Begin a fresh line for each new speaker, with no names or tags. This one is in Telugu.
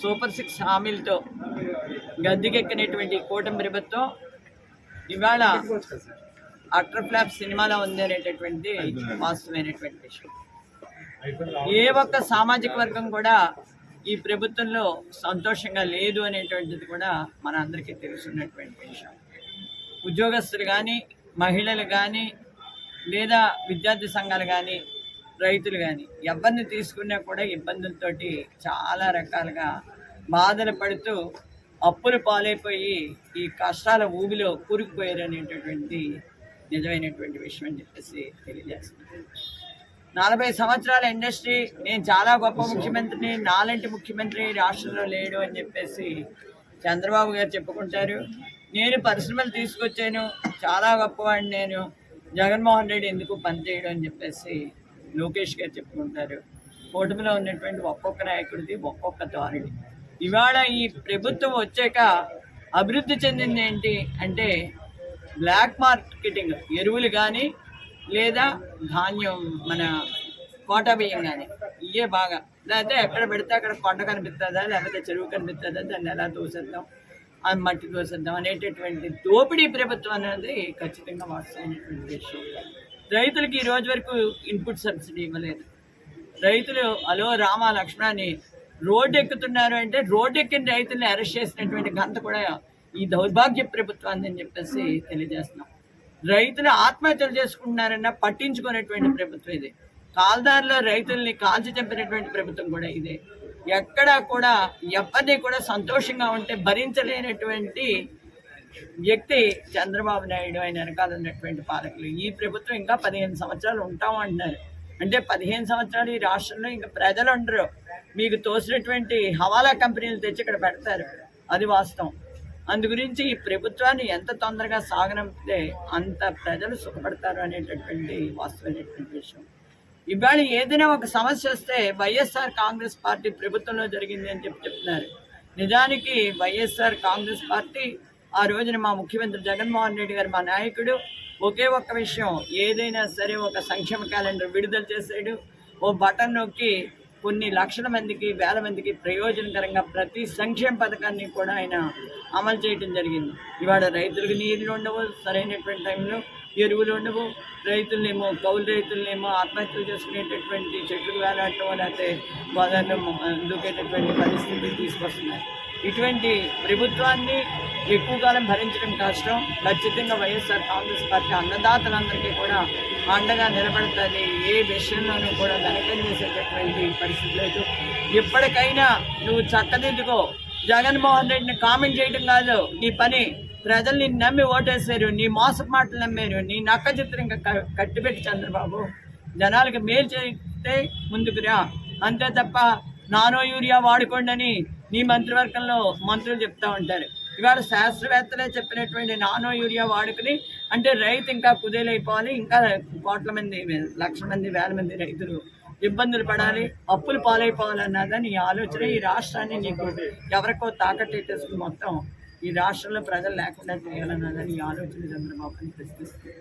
సూపర్ 6 హామీలతో గద్దెకెక్కినటువంటి కూటమి ప్రభుత్వం ఇవాళ అటర్ ఫ్లాప్ సినిమాలో ఉంది అనేటటువంటి వాస్తవమైనటువంటి విషయం. ఏ ఒక్క సామాజిక వర్గం కూడా ఈ ప్రభుత్వంలో సంతోషంగా లేదు అనేటువంటిది కూడా మన అందరికీ తెలుసున్నటువంటి విషయం. ఉద్యోగస్తులు కానీ, మహిళలు కానీ, లేదా విద్యార్థి సంఘాలు కానీ, రైతులు కానీ ఎవరిని తీసుకున్నా కూడా ఇబ్బందులతోటి చాలా రకాలుగా బాధలు పడుతూ అప్పులు పాలైపోయి ఈ కష్టాల ఊబిలో కూరుకుపోయారు అనేటటువంటి నిజమైనటువంటి విషయం అని చెప్పేసి తెలియజేస్తున్నాను. 40 సంవత్సరాల ఇండస్ట్రీ, నేను చాలా గొప్ప ముఖ్యమంత్రిని, నాలాంటి ముఖ్యమంత్రి రాష్ట్రంలో లేడు అని చెప్పేసి చంద్రబాబు గారు చెప్పుకుంటారు. నేను పరిశ్రమలు తీసుకొచ్చాను, చాలా గొప్పవాడిని నేను, జగన్మోహన్ రెడ్డి ఎందుకు పనిచేయడం అని చెప్పేసి లోకేష్ గారు చెప్పుకుంటారు. కూటమిలో ఉన్నటువంటి ఒక్కొక్క నాయకుడిది ఒక్కొక్క ధోరణి. ఇవాళ ఈ ప్రభుత్వం వచ్చాక అభివృద్ధి చెందింది ఏంటి అంటే బ్లాక్ మార్కెటింగ్, ఎరువులు కానీ లేదా ధాన్యం మన కోటా బియ్యం కానీ, ఇవే బాగా. లేకపోతే ఎక్కడ పెడితే అక్కడ కొండ కనిపిస్తుందా, లేకపోతే చెరువు కనిపిస్తుందా, దాన్ని ఎలా తోసేద్దాం, అది మట్టి తోసేద్దాం అనేటటువంటి దోపిడీ ప్రభుత్వం అనేది ఖచ్చితంగా వాస్తవమైనటువంటి విషయం. రైతులకి ఈ రోజు వరకు ఇన్పుట్ సబ్సిడీ ఇవ్వలేదు. రైతులు అలో రామ లక్ష్మణాన్ని రోడ్డు ఎక్కుతున్నారు అంటే రోడ్డు ఎక్కిన రైతుల్ని అరెస్ట్ చేసినటువంటి ఘనత కూడా ఈ దౌర్భాగ్య ప్రభుత్వాన్ని అని చెప్పేసి తెలియజేస్తున్నాం. రైతులు ఆత్మహత్యలు చేసుకుంటున్నారన్నా పట్టించుకునేటువంటి ప్రభుత్వం ఇది. కాల్దారిలో రైతుల్ని కాల్చి చంపినటువంటి ప్రభుత్వం కూడా ఇదే. ఎక్కడా కూడా ఎవరిని కూడా సంతోషంగా ఉంటే భరించలేనటువంటి వ్యక్తి చంద్రబాబు నాయుడు, ఆయన వెనకాల ఉన్నటువంటి పాలకులు. ఈ ప్రభుత్వం ఇంకా 15 సంవత్సరాలు ఉంటాం అంటున్నారు. అంటే 15 సంవత్సరాలు ఈ రాష్ట్రంలో ఇంకా ప్రజలు ఉండరు. మీకు తోసినటువంటి హవాలా కంపెనీలు తెచ్చి ఇక్కడ పెడతారు, అది వాస్తవం. అందు గురించి ఈ ప్రభుత్వాన్ని ఎంత తొందరగా సాగనంపితే అంత ప్రజలు సుఖపడతారు అనేటటువంటి వాస్తవమైనటువంటి విషయం. ఇవాళ ఏదైనా ఒక సమస్య వస్తే వైఎస్ఆర్ కాంగ్రెస్ పార్టీ ప్రభుత్వంలో జరిగింది అని చెప్తున్నారు. నిజానికి వైఎస్ఆర్ కాంగ్రెస్ పార్టీ ఆ రోజున మా ముఖ్యమంత్రి జగన్మోహన్ రెడ్డి గారు, మా నాయకుడు, ఒకే ఒక్క విషయం, ఏదైనా సరే ఒక సంక్షేమ క్యాలెండర్ విడుదల చేసాడు. ఓ బటన్ నొక్కి కొన్ని లక్షల మందికి, వేల మందికి ప్రయోజనకరంగా ప్రతి సంక్షేమ పథకాన్ని కూడా ఆయన అమలు చేయడం జరిగింది. ఇవాళ రైతులకు నీళ్ళు ఉండవు, సరైనటువంటి టైంలో ఎరువులు ఉండవు, రైతులనేమో కౌలు రైతులనేమో ఆత్మహత్యలు చేసుకునేటటువంటి చెట్లు వేలాడటం, లేకపోతే గోదావరిలో దూకేటటువంటి పరిస్థితి తీసుకొస్తున్నారు. ఇటువంటి ప్రభుత్వాన్ని ఎక్కువ కాలం భరించడం కష్టం. ఖచ్చితంగా వైఎస్ఆర్ కాంగ్రెస్ పార్టీ అన్నదాతలందరికీ కూడా అండగా నిలబడుతుంది. ఏ విషయంలోనూ కూడా వెనకం చేసేటటువంటి పరిస్థితి లేదు. ఎప్పటికైనా నువ్వు చక్కదిద్దుకో. జగన్మోహన్ రెడ్డిని కామెంట్ చేయడం కాదు నీ పని. ప్రజలు నిన్ను నమ్మి ఓటేశారు, నీ మోసపు మాటలు నమ్మారు, నీ నక్క చిత్రం ఇంకా కట్టిపెట్టి చంద్రబాబు జనాలకు మేలు చేస్తే ముందుకు రా. అంతే తప్ప నానో యూరియా వాడుకోండి అని నీ మంత్రివర్గంలో మంత్రులు చెప్తూ ఉంటారు. ఇవాళ శాస్త్రవేత్తలే చెప్పినటువంటి నానో యూరియా వాడుకుని అంటే రైతు ఇంకా కుదేలైపోవాలి, ఇంకా కోట్ల మంది, లక్షల మంది, వేల మంది రైతులు ఇబ్బందులు పడాలి, అప్పులు పాలైపోవాలన్నదా నీ ఆలోచన. ఈ రాష్ట్రాన్ని నీకు ఎవరికో తాకట్టేసుకుని మొత్తం ఈ రాష్ట్రంలో ప్రజలు లేకుండా చేయాలన్నదా నీ ఆలోచన చంద్రబాబు అని ప్రశ్నిస్తుంది.